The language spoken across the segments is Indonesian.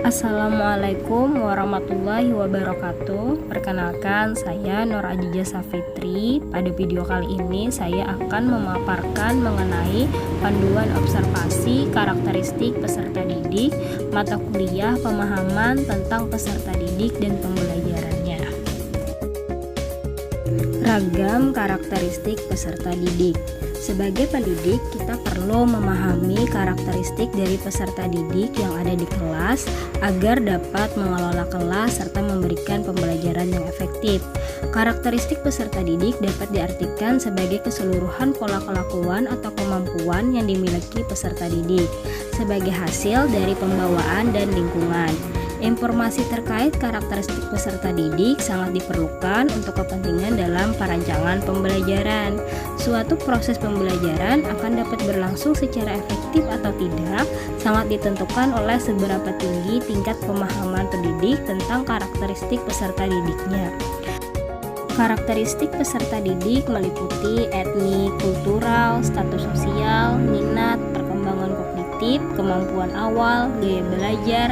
Assalamualaikum warahmatullahi wabarakatuh. Perkenalkan, saya Nur Ajijah Safitri. Pada video kali ini saya akan memaparkan mengenai panduan observasi karakteristik peserta didik, mata kuliah pemahaman tentang peserta didik dan pembelajarannya. Ragam karakteristik peserta didik. Sebagai pendidik, kita perlu memahami karakteristik dari peserta didik yang ada di kelas agar dapat mengelola kelas serta memberikan pembelajaran yang efektif. Karakteristik peserta didik dapat diartikan sebagai keseluruhan pola kelakuan atau kemampuan yang dimiliki peserta didik sebagai hasil dari pembawaan dan lingkungan. Informasi terkait karakteristik peserta didik sangat diperlukan untuk kepentingan dalam perancangan pembelajaran. Suatu proses pembelajaran akan dapat berlangsung secara efektif atau tidak sangat ditentukan oleh seberapa tinggi tingkat pemahaman pendidik tentang karakteristik peserta didiknya. Karakteristik peserta didik meliputi etnik, kultural, status sosial, minat, perkembangan kognitif, kemampuan awal, gaya belajar,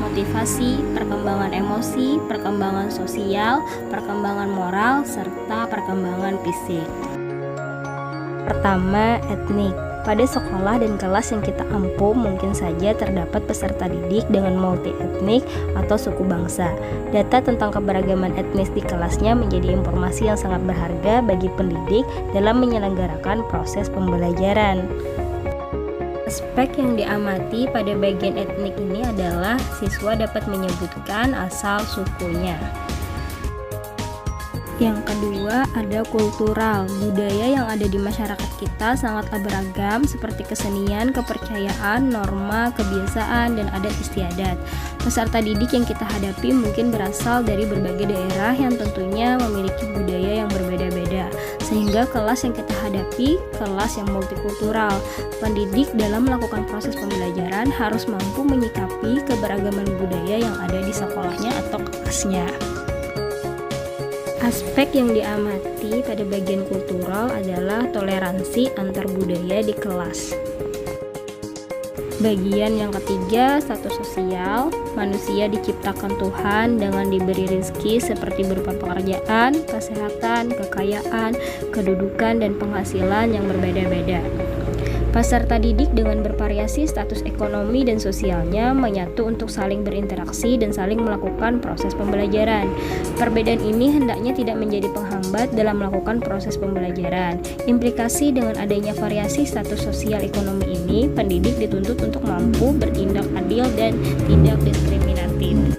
motivasi, perkembangan emosi, perkembangan sosial, perkembangan moral, serta perkembangan fisik. Pertama, etnik. Pada sekolah dan kelas yang kita ampu mungkin saja terdapat peserta didik dengan multi etnik atau suku bangsa. Data tentang keberagaman etnis di kelasnya menjadi informasi yang sangat berharga bagi pendidik dalam menyelenggarakan proses pembelajaran. Aspek yang diamati pada bagian etnik ini adalah siswa dapat menyebutkan asal sukunya. Yang kedua, ada kultural. Budaya yang ada di masyarakat kita sangatlah beragam seperti kesenian, kepercayaan, norma, kebiasaan, dan adat istiadat. Peserta didik yang kita hadapi mungkin berasal dari berbagai daerah yang tentunya memiliki budaya yang berbeda-beda. Sehingga kelas yang kita hadapi, kelas yang multikultural. Pendidik dalam melakukan proses pembelajaran harus mampu menyikapi keberagaman budaya yang ada di sekolahnya atau kelasnya. Aspek yang diamati pada bagian kultural adalah toleransi antar budaya di kelas. Bagian yang ketiga, status sosial. Manusia diciptakan Tuhan dengan diberi rezeki seperti berupa pekerjaan, kesehatan, kekayaan, kedudukan, dan penghasilan yang berbeda-beda. Peserta didik dengan bervariasi status ekonomi dan sosialnya menyatu untuk saling berinteraksi dan saling melakukan proses pembelajaran. Perbedaan ini hendaknya tidak menjadi penghambat dalam melakukan proses pembelajaran. Implikasi dengan adanya variasi status sosial ekonomi ini, pendidik dituntut untuk mampu bertindak adil dan tidak diskriminatif.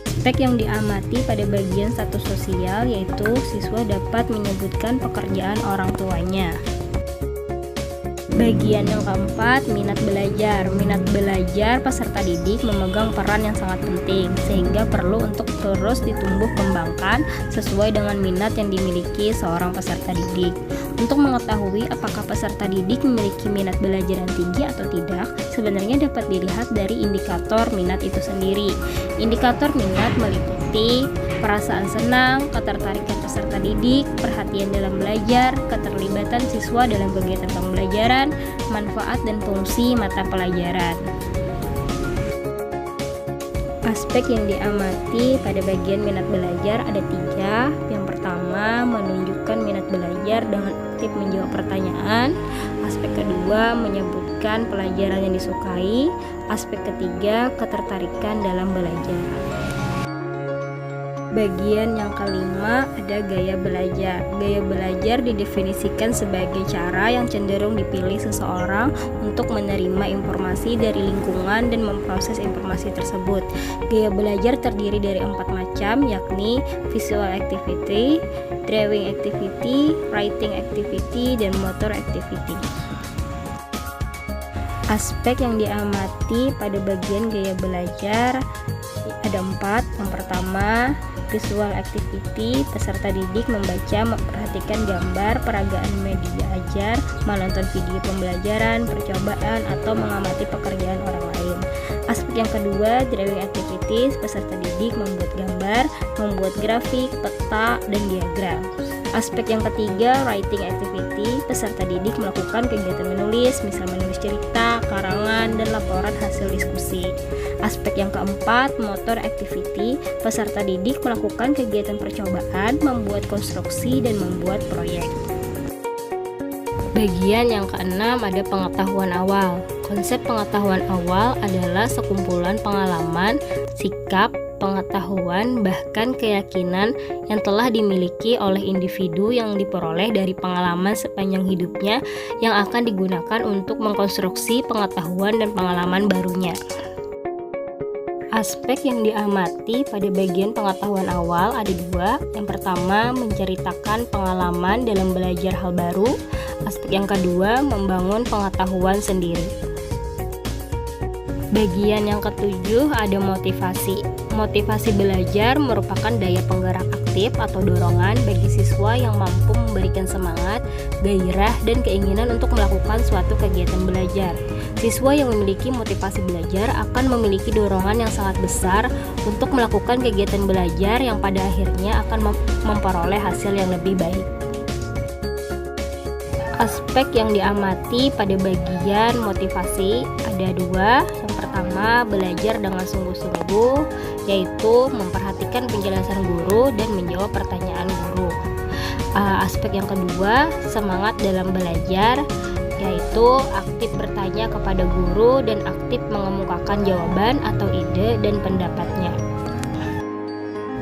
Aspek yang diamati pada bagian status sosial yaitu siswa dapat menyebutkan pekerjaan orang tuanya. Bagian yang keempat, minat belajar. Minat belajar peserta didik memegang peran yang sangat penting, sehingga perlu untuk terus ditumbuh kembangkan sesuai dengan minat yang dimiliki seorang peserta didik. Untuk mengetahui apakah peserta didik memiliki minat belajar yang tinggi atau tidak, sebenarnya dapat dilihat dari indikator minat itu sendiri. Indikator minat meliputi perasaan senang, ketertarikan peserta didik, perhatian dalam belajar, keterlibatan siswa dalam kegiatan pembelajaran, manfaat dan fungsi mata pelajaran. Aspek yang diamati pada bagian minat belajar ada 3. Yang pertama, menunjukkan minat belajar dengan aktif menjawab pertanyaan. Aspek kedua, menyebutkan pelajaran yang disukai. Aspek ketiga, ketertarikan dalam belajar. Bagian yang kelima ada gaya belajar. Gaya belajar didefinisikan sebagai cara yang cenderung dipilih seseorang untuk menerima informasi dari lingkungan dan memproses informasi tersebut. Gaya belajar terdiri dari 4 macam, yakni visual activity, drawing activity, writing activity, dan motor activity. Aspek yang diamati pada bagian gaya belajar ada 4. Yang pertama, visual activity. Peserta didik membaca, memperhatikan gambar, peragaan media ajar, menonton video pembelajaran, percobaan, atau mengamati pekerjaan orang lain. Aspek yang kedua, drawing activities. Peserta didik membuat gambar, membuat grafik, peta, dan diagram. Aspek yang ketiga, writing activity. Peserta didik melakukan kegiatan menulis, misal menulis cerita, karangan, dan laporan hasil diskusi. Aspek yang keempat, motor activity. Peserta didik melakukan kegiatan percobaan, membuat konstruksi, dan membuat proyek. Bagian yang keenam ada pengetahuan awal. Konsep pengetahuan awal adalah sekumpulan pengalaman, sikap, pengetahuan, bahkan keyakinan yang telah dimiliki oleh individu yang diperoleh dari pengalaman sepanjang hidupnya yang akan digunakan untuk mengkonstruksi pengetahuan dan pengalaman barunya. Aspek yang diamati pada bagian pengetahuan awal ada dua. Yang pertama, menceritakan pengalaman dalam belajar hal baru. Aspek yang kedua, membangun pengetahuan sendiri. Bagian yang ketujuh ada motivasi. Motivasi belajar merupakan daya penggerak aktif atau dorongan bagi siswa yang mampu memberikan semangat, gairah, dan keinginan untuk melakukan suatu kegiatan belajar. Siswa yang memiliki motivasi belajar akan memiliki dorongan yang sangat besar untuk melakukan kegiatan belajar yang pada akhirnya akan memperoleh hasil yang lebih baik. Aspek yang diamati pada bagian motivasi ada dua. Yang pertama, belajar dengan sungguh-sungguh, yaitu memperhatikan penjelasan guru dan menjawab pertanyaan guru. Aspek yang kedua, semangat dalam belajar, yaitu aktif bertanya kepada guru dan aktif mengemukakan jawaban atau ide dan pendapatnya.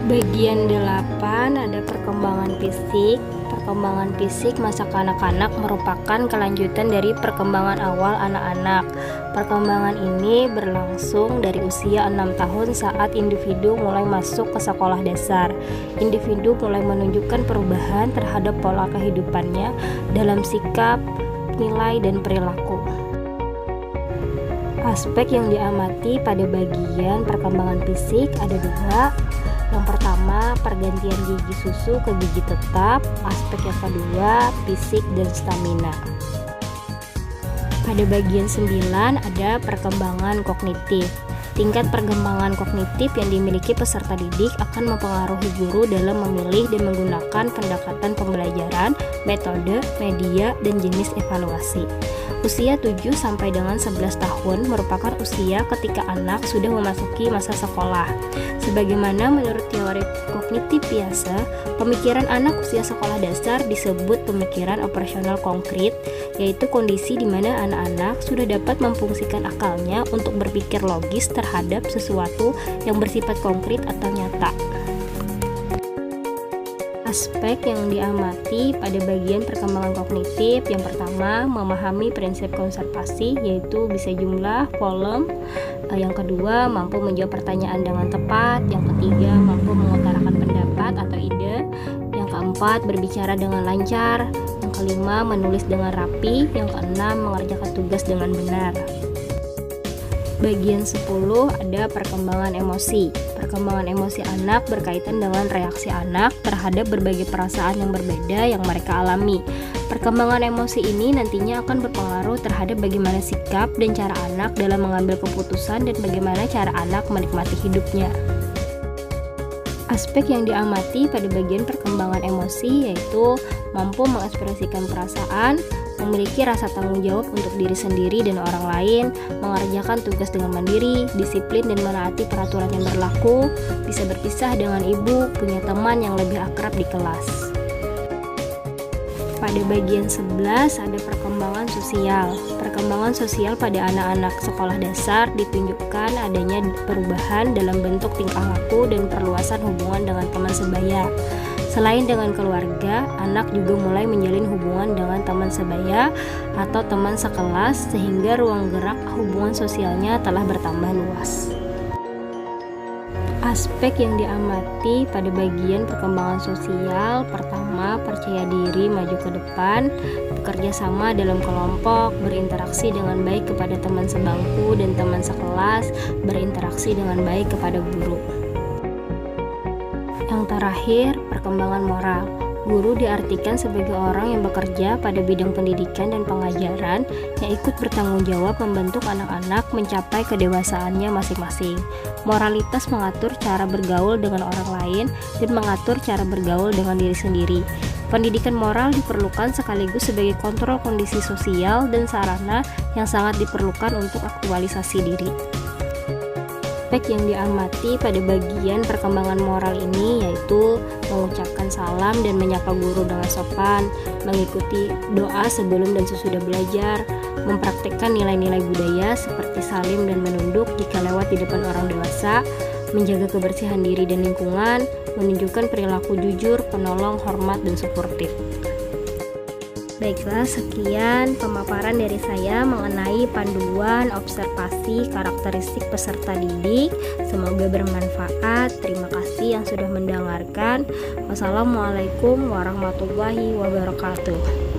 Bagian 8 ada perkembangan fisik. Perkembangan fisik masa kanak-kanak merupakan kelanjutan dari perkembangan awal anak-anak. Perkembangan ini berlangsung dari usia 6 tahun saat individu mulai masuk ke sekolah dasar. Individu mulai menunjukkan perubahan terhadap pola kehidupannya dalam sikap, nilai, dan perilaku. Aspek yang diamati pada bagian perkembangan fisik ada dua. Yang pertama, pergantian gigi susu ke gigi tetap. Aspek yang kedua, fisik dan stamina. Pada bagian 9 ada perkembangan kognitif. Tingkat perkembangan kognitif yang dimiliki peserta didik akan mempengaruhi guru dalam memilih dan menggunakan pendekatan pembelajaran, metode, media, dan jenis evaluasi. Usia 7 sampai dengan 11 tahun merupakan usia ketika anak sudah memasuki masa sekolah. Sebagaimana menurut teori kognitif biasa, pemikiran anak usia sekolah dasar disebut pemikiran operasional konkret, yaitu kondisi di mana anak-anak sudah dapat memfungsikan akalnya untuk berpikir logis terhadap sesuatu yang bersifat konkret atau nyata. Aspek yang diamati pada bagian perkembangan kognitif, yang pertama, memahami prinsip konservasi, yaitu bisa jumlah, volume. Yang kedua, mampu menjawab pertanyaan dengan tepat. Yang ketiga, mampu mengutarakan pendapat atau ide. Yang keempat, berbicara dengan lancar. Yang kelima, menulis dengan rapi. Yang keenam, mengerjakan tugas dengan benar. Bagian 10 ada perkembangan emosi. Perkembangan emosi anak berkaitan dengan reaksi anak terhadap berbagai perasaan yang berbeda yang mereka alami. Perkembangan emosi ini nantinya akan berpengaruh terhadap bagaimana sikap dan cara anak dalam mengambil keputusan dan bagaimana cara anak menikmati hidupnya. Aspek yang diamati pada bagian perkembangan emosi yaitu mampu mengekspresikan perasaan, memiliki rasa tanggung jawab untuk diri sendiri dan orang lain, mengerjakan tugas dengan mandiri, disiplin dan menaati peraturan yang berlaku, bisa berpisah dengan ibu, punya teman yang lebih akrab di kelas. Pada bagian 11 ada perkembangan sosial. Perkembangan sosial pada anak-anak sekolah dasar ditunjukkan adanya perubahan dalam bentuk tingkah laku dan perluasan hubungan dengan teman sebaya. Selain dengan keluarga, anak juga mulai menjalin hubungan dengan teman sebaya atau teman sekelas sehingga ruang gerak hubungan sosialnya telah bertambah luas. Aspek yang diamati pada bagian perkembangan sosial, pertama, percaya diri maju ke depan, bekerja sama dalam kelompok, berinteraksi dengan baik kepada teman sebangku dan teman sekelas, berinteraksi dengan baik kepada guru. Yang terakhir, perkembangan moral. Guru diartikan sebagai orang yang bekerja pada bidang pendidikan dan pengajaran yang ikut bertanggung jawab membentuk anak-anak mencapai kedewasaannya masing-masing. Moralitas mengatur cara bergaul dengan orang lain dan mengatur cara bergaul dengan diri sendiri. Pendidikan moral diperlukan sekaligus sebagai kontrol kondisi sosial dan sarana yang sangat diperlukan untuk aktualisasi diri. Aspek yang diamati pada bagian perkembangan moral ini yaitu mengucapkan salam dan menyapa guru dengan sopan, mengikuti doa sebelum dan sesudah belajar, mempraktikkan nilai-nilai budaya seperti salim dan menunduk jika lewat di depan orang dewasa, menjaga kebersihan diri dan lingkungan, menunjukkan perilaku jujur, penolong, hormat, dan suportif. Baiklah, sekian pemaparan dari saya mengenai panduan observasi karakteristik peserta didik. Semoga bermanfaat. Terima kasih yang sudah mendengarkan. Wassalamualaikum warahmatullahi wabarakatuh.